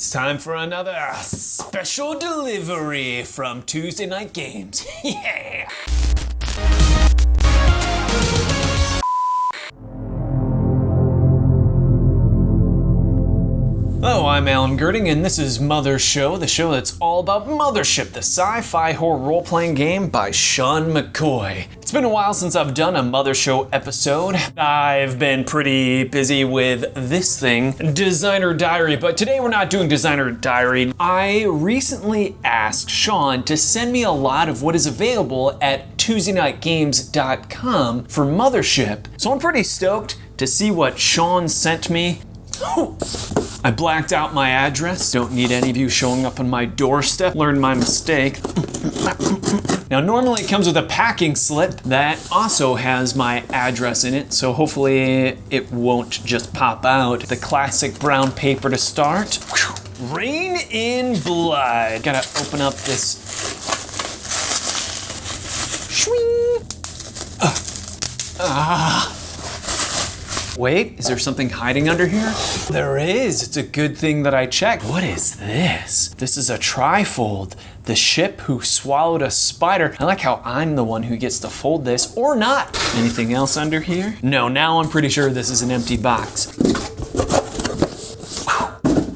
It's time for another special delivery from Tuesday Night Games. Yeah! Hello, I'm Alan Girding, and this is Mothershow, the show that's all about Mothership, the sci-fi horror role-playing game by Sean McCoy. It's been a while since I've done a Mothershow episode. I've been pretty busy with this thing, Designer Diary, but today we're not doing Designer Diary. I recently asked Sean to send me a lot of what is available at TuesdayNightGames.com for Mothership, so I'm pretty stoked to see what Sean sent me. I blacked out my address. Don't need any of you showing up on my doorstep. Learned my mistake. Now, normally it comes with a packing slip that also has my address in it, so hopefully it won't just pop out. The classic brown paper to start. Rain in Blood. Gotta open up this. Shwing. Wait, is there something hiding under here? There is. It's a good thing that I checked. What is this? This is a trifold. The ship who swallowed a spider. I like how I'm the one who gets to fold this, or not. Anything else under here? No, now I'm pretty sure this is an empty box.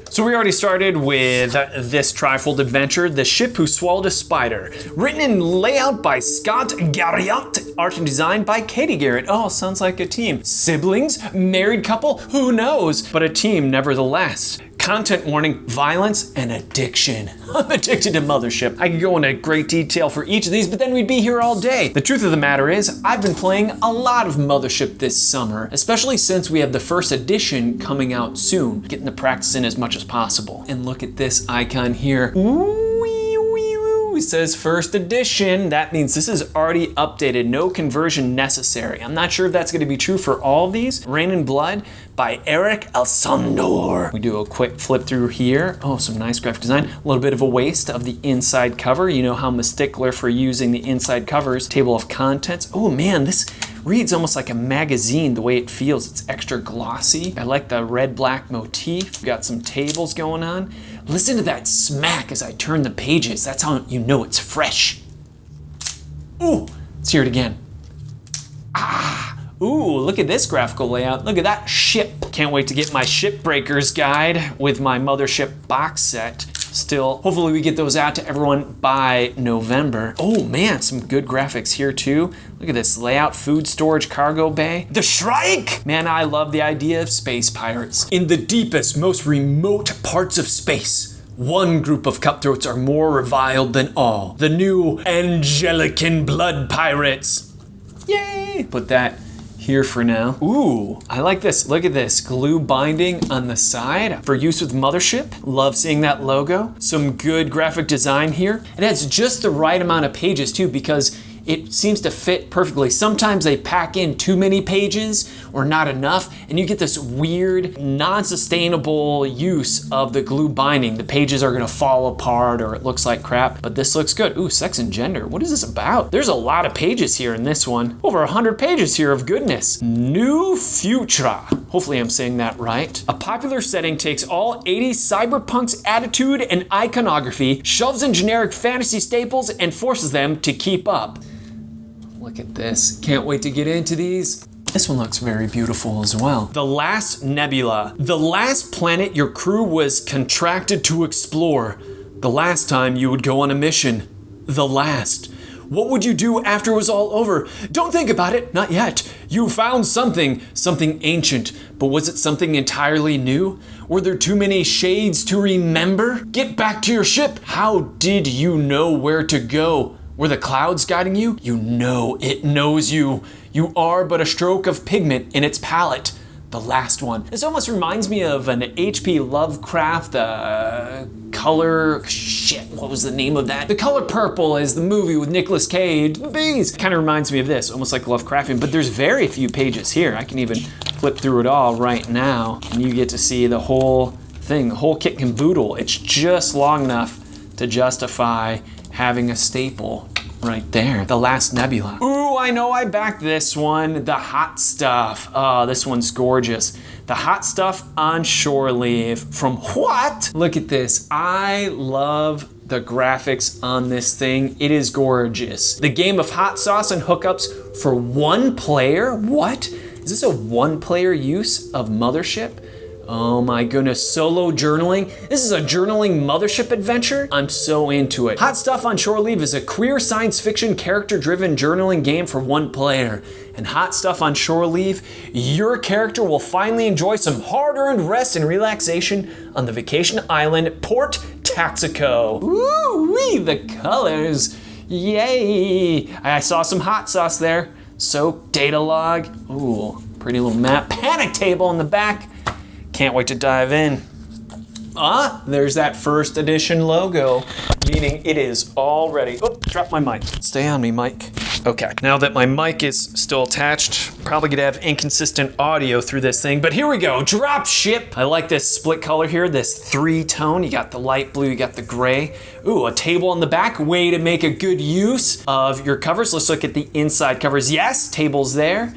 So we already started with this trifold adventure, The Ship Who Swallowed a Spider. Written and layout by Scott Garriott, art and design by Katie Garrett. Oh, sounds like a team. Siblings? Married couple? Who knows? But a team nevertheless. Content warning, violence and addiction. I'm addicted to Mothership. I could go into great detail for each of these, but then we'd be here all day. The truth of the matter is, I've been playing a lot of Mothership this summer, especially since we have the first edition coming out soon, getting the practice in as much as possible. And look at this icon here. It says first edition. That means this is already updated, no conversion necessary. I'm not sure if that's gonna be true for all of these. Rain in Blood by Eric Alsandor. We do a quick flip through here. Oh, some nice graphic design. A little bit of a waste of the inside cover. You know how I'm a stickler for using the inside covers. Table of contents. Oh man, this reads almost like a magazine the way it feels. It's extra glossy. I like the red-black motif. We've got some tables going on. Listen to that smack as I turn the pages. That's how you know it's fresh. Ooh, let's hear it again. Ooh, look at this graphical layout. Look at that ship. Can't wait to get my Shipbreakers guide with my Mothership box set. Still, hopefully we get those out to everyone by November. Oh man, some good graphics here too. Look at this layout, food storage cargo bay. The Shrike! Man, I love the idea of space pirates. In the deepest, most remote parts of space, one group of cutthroats are more reviled than all. The new Angelican Blood Pirates. Yay! Put that here for now. Ooh, I like this. Look at this glue binding on the side for use with Mothership. Love seeing that logo. Some good graphic design here. It has just the right amount of pages too, because it seems to fit perfectly. Sometimes they pack in too many pages or not enough, and you get this weird, non-sustainable use of the glue binding. The pages are gonna fall apart or it looks like crap, but this looks good. Ooh, sex and gender. What is this about? There's a lot of pages here in this one. Over 100 pages here of goodness. New Futura. Hopefully I'm saying that right. A popular setting takes all 80s cyberpunk's attitude and iconography, shoves in generic fantasy staples, and forces them to keep up. Look at this. Can't wait to get into these. This one looks very beautiful as well. The Last Nebula. The last planet your crew was contracted to explore. The last time you would go on a mission. The last. What would you do after it was all over? Don't think about it, not yet. You found something ancient, but was it something entirely new? Were there too many shades to remember? Get back to your ship. How did you know where to go? Were the clouds guiding you? You know it knows you. You are but a stroke of pigment in its palette. The last one. This almost reminds me of an H.P. Lovecraft what was the name of that? The Color Purple is the movie with Nicolas Cage. Bees. Kind of reminds me of this, almost like Lovecraftian, but there's very few pages here. I can even flip through it all right now, and you get to see the whole thing, the whole kit and caboodle. It's just long enough to justify having a staple right there. The Last Nebula. Ooh, I know I backed this one. The hot stuff. Oh, this one's gorgeous. The hot stuff on shore leave from what? Look at this. I love the graphics on this thing. It is gorgeous. The game of hot sauce and hookups for one player. What? Is this a one-player use of Mothership? Oh my goodness, solo journaling. This is a journaling Mothership adventure? I'm so into it. Hot Stuff on Shore Leave is a queer science fiction character-driven journaling game for one player. And Hot Stuff on Shore Leave, your character will finally enjoy some hard-earned rest and relaxation on the vacation island Port Taxico. Ooh-wee, the colors. Yay! I saw some hot sauce there. Soak, data log. Ooh, pretty little map. Panic table in the back. Can't wait to dive in. There's that first edition logo, meaning it is all ready. Oh, drop my mic. Stay on me, mic. Okay, now that my mic is still attached, probably gonna have inconsistent audio through this thing, but here we go, drop ship. I like this split color here, this 3-tone. You got the light blue, you got the gray. Ooh, a table on the back, way to make a good use of your covers. Let's look at the inside covers. Yes, table's there.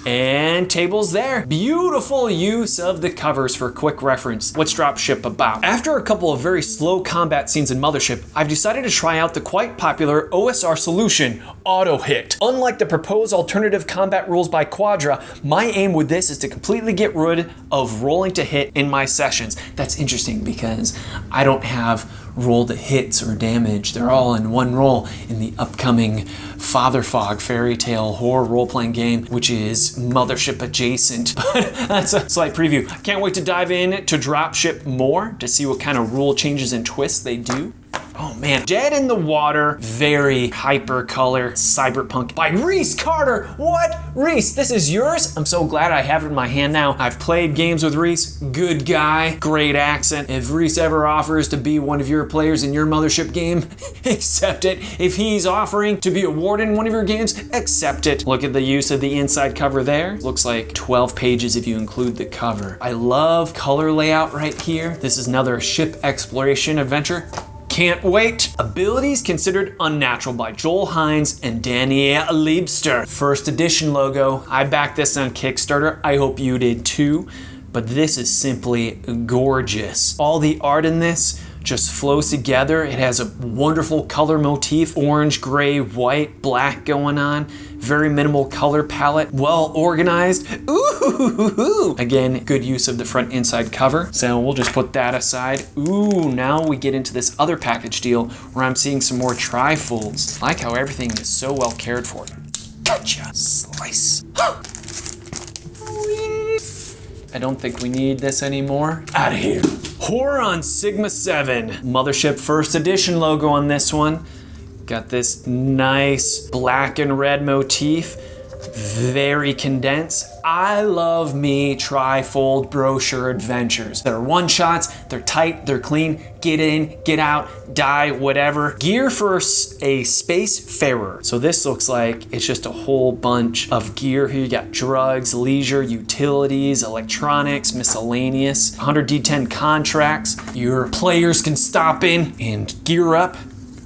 And tables there. Beautiful use of the covers for quick reference. What's Dropship about? After a couple of very slow combat scenes in Mothership, I've decided to try out the quite popular OSR solution, Auto Hit. Unlike the proposed alternative combat rules by Quadra, my aim with this is to completely get rid of rolling to hit in my sessions. That's interesting because I don't have roll to hits or damage. They're all in one roll in the upcoming Father Fog fairy tale horror role-playing game, which is Mothership adjacent. But that's a slight preview. I can't wait to dive in to Dropship more to see what kind of rule changes and twists they do. Oh man, Dead in the Water, very hyper color, cyberpunk by Reese Carter. What? Reese, this is yours? I'm so glad I have it in my hand now. I've played games with Reese, good guy, great accent. If Reese ever offers to be one of your players in your Mothership game, accept it. If he's offering to be a warden in one of your games, accept it. Look at the use of the inside cover there. Looks like 12 pages if you include the cover. I love color layout right here. This is another ship exploration adventure. Can't wait. Abilities Considered Unnatural by Joel Hines and Danielle Liebster. First edition logo. I backed this on Kickstarter. I hope you did too. But this is simply gorgeous. All the art in this just flows together. It has a wonderful color motif, orange, gray, white, black going on. Very minimal color palette, well organized. Ooh, again, good use of the front inside cover. So we'll just put that aside. Ooh, now we get into this other package deal where I'm seeing some more trifolds. I like how everything is so well cared for. Gotcha, slice. I don't think we need this anymore. Out of here. Horror on Sigma 7. Mothership first edition logo on this one. Got this nice black and red motif. Very condensed. I love me trifold brochure adventures. They're one-shots, they're tight, they're clean, get in, get out, die, whatever. Gear for a space farer. So this looks like it's just a whole bunch of gear here. You got drugs, leisure, utilities, electronics, miscellaneous, 100 D10 contracts. Your players can stop in and gear up.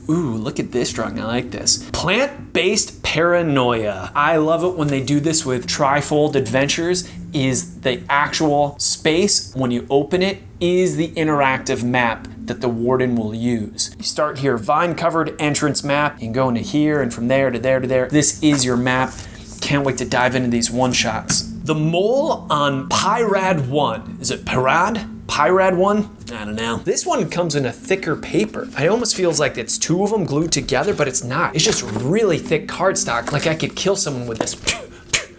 Ooh, look at this drawing, I like this. Plant-based paranoia. I love it when they do this with trifold adventures, is the actual space, when you open it, is the interactive map that the warden will use. You start here, vine-covered entrance map, you can go into here and from there to there to there. This is your map. Can't wait to dive into these one-shots. The mole on Pyrad 1. Is it Pyrad? Pyrad 1? I don't know. This one comes in a thicker paper. It almost feels like it's two of them glued together, but it's not. It's just really thick cardstock. Like I could kill someone with this.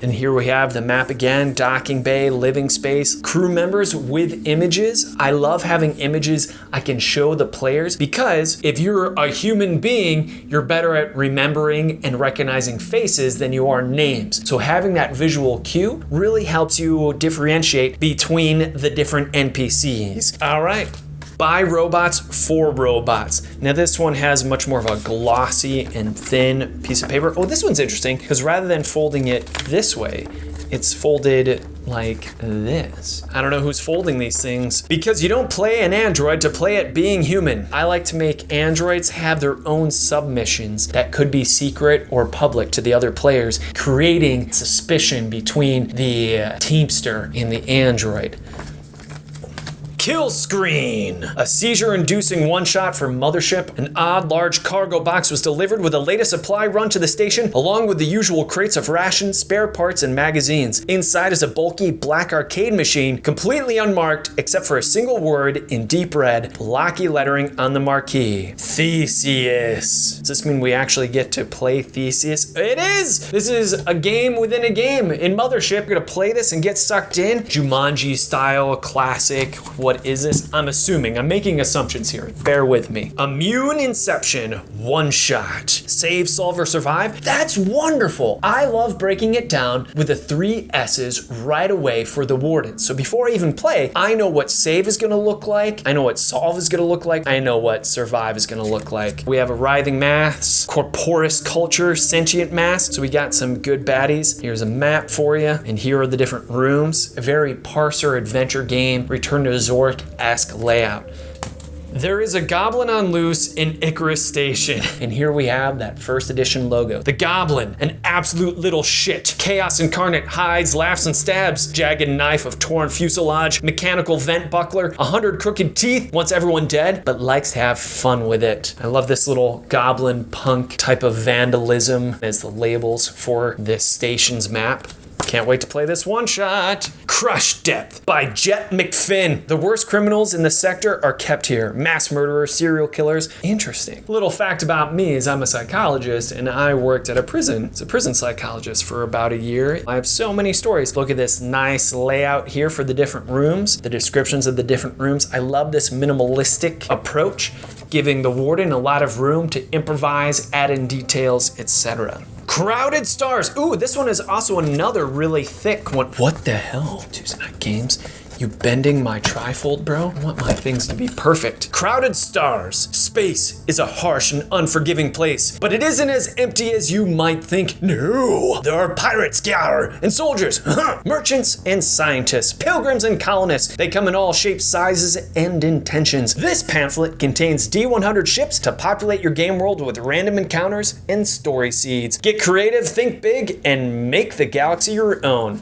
And here we have the map again, docking bay, living space, crew members with images. I love having images I can show the players because if you're a human being, you're better at remembering and recognizing faces than you are names. So having that visual cue really helps you differentiate between the different NPCs. All right. By robots, for robots. Now this one has much more of a glossy and thin piece of paper. Oh, this one's interesting because rather than folding it this way, it's folded like this. I don't know who's folding these things, because you don't play an android to play at being human. I like to make androids have their own submissions that could be secret or public to the other players, creating suspicion between the teamster and the android. Kill screen! A seizure-inducing one-shot for Mothership. An odd large cargo box was delivered with the latest supply run to the station, along with the usual crates of rations, spare parts, and magazines. Inside is a bulky black arcade machine, completely unmarked except for a single word in deep red, blocky lettering on the marquee. Theseus. Does this mean we actually get to play Theseus? It is! This is a game within a game. In Mothership, you're gonna play this and get sucked in. Jumanji style, classic. What is this? I'm assuming. I'm making assumptions here. Bear with me. Immune Inception, one shot. Save, solve, or survive? That's wonderful. I love breaking it down with the 3 S's right away for the warden. So before I even play, I know what save is gonna look like. I know what solve is gonna look like. I know what survive is gonna look like. We have a writhing mass, corporous culture, sentient mass. So we got some good baddies. Here's a map for you. And here are the different rooms. A very parser adventure game. Return to Zork-esque layout. There is a goblin on loose in Icarus Station. And here we have that first edition logo. The goblin, an absolute little shit. Chaos incarnate, hides, laughs, and stabs. Jagged knife of torn fuselage, mechanical vent buckler, 100 crooked teeth, wants everyone dead, but likes to have fun with it. I love this little goblin punk type of vandalism as the labels for this station's map. Can't wait to play this one shot. Crush Depth by Jet McFinn. The worst criminals in the sector are kept here. Mass murderers, serial killers. Interesting. Little fact about me is I'm a psychologist and I worked at a prison as a prison psychologist for about a year. I have so many stories. Look at this nice layout here for the different rooms, the descriptions of the different rooms. I love this minimalistic approach, giving the warden a lot of room to improvise, add in details, etc. Crowded Stars. Ooh, this one is also another really thick one. What the hell? Tuesday Night Games. You bending my trifold, bro? I want my things to be perfect. Crowded Stars. Space is a harsh and unforgiving place, but it isn't as empty as you might think. No, there are pirates, Gyar, and soldiers, merchants and scientists, pilgrims and colonists. They come in all shapes, sizes, and intentions. This pamphlet contains D100 ships to populate your game world with random encounters and story seeds. Get creative, think big, and make the galaxy your own.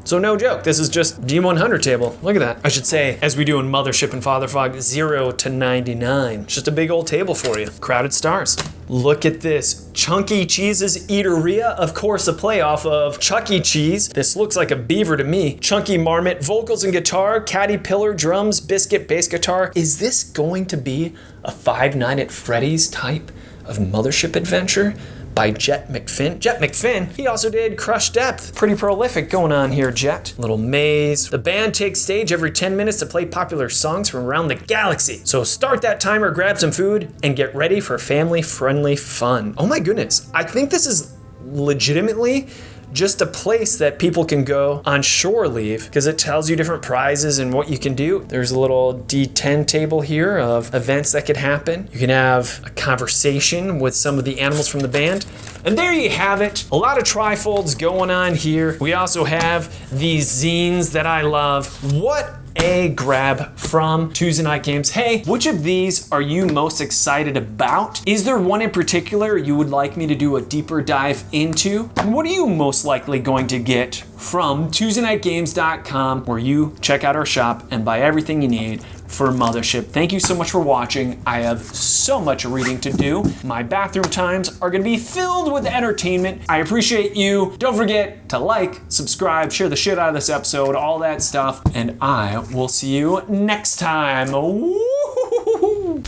So no joke, this is just D100 table. Look at that. I should say, as we do in Mothership and Father Fog, 0 to 99. It's just a big old table for you. Crowded Stars. Look at this. Chunky Cheese's Eateria. Of course, a playoff of Chuck E. Cheese. This looks like a beaver to me. Chunky Marmot, vocals and guitar, Caterpillar, drums, biscuit, bass guitar. Is this going to be a Five Nights at Freddy's type of Mothership adventure? By Jet McFinn. Jet McFinn, he also did Crush Depth. Pretty prolific going on here, Jet. Little maze. The band takes stage every 10 minutes to play popular songs from around the galaxy. So start that timer, grab some food, and get ready for family-friendly fun. Oh my goodness, I think this is legitimately just a place that people can go on shore leave, because it tells you different prizes and what you can do. There's a little D10 table here of events that could happen. You can have a conversation with some of the animals from the band. And there you have it. A lot of trifolds going on here. We also have these zines that I love. What a grab from Tuesday Night Games. Hey, which of these are you most excited about? Is there one in particular you would like me to do a deeper dive into? And what are you most likely going to get from TuesdayNightGames.com, where you check out our shop and buy everything you need for Mothership? Thank you so much for watching. I have so much reading to do. My bathroom times are gonna be filled with entertainment. I appreciate you. Don't forget to like, subscribe, share the shit out of this episode, all that stuff, and I will see you next time. Woo-hoo-hoo-hoo-hoo.